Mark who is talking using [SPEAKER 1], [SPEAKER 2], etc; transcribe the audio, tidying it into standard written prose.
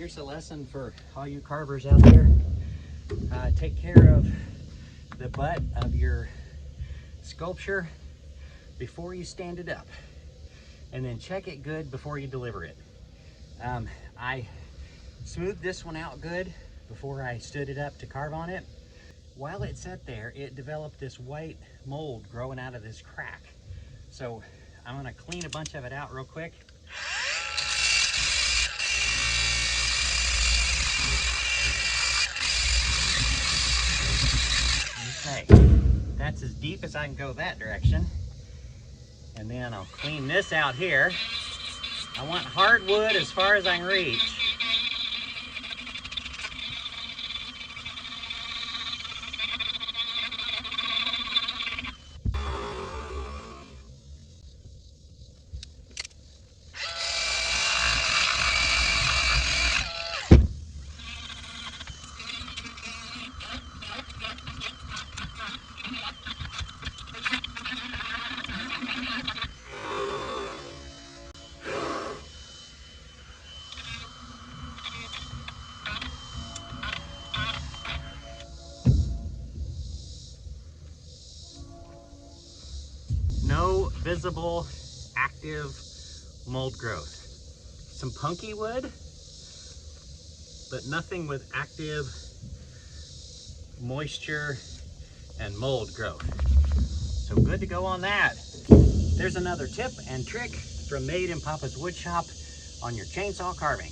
[SPEAKER 1] Here's a lesson for all you carvers out there. Take care of the butt of your sculpture before you stand it up, and then check it good before you deliver it. I smoothed this one out good before I stood it up to carve on it. While it sat there, it developed this white mold growing out of this crack. So I'm gonna clean a bunch of it out real quick. Okay, that's as deep as I can go that direction. And then I'll clean this out here. I want hardwood as far as I can reach. No visible active mold growth. Some punky wood, but nothing with active moisture and mold growth. So good to go on that. There's another tip and trick from Made in Papa's Wood Shop on your chainsaw carving.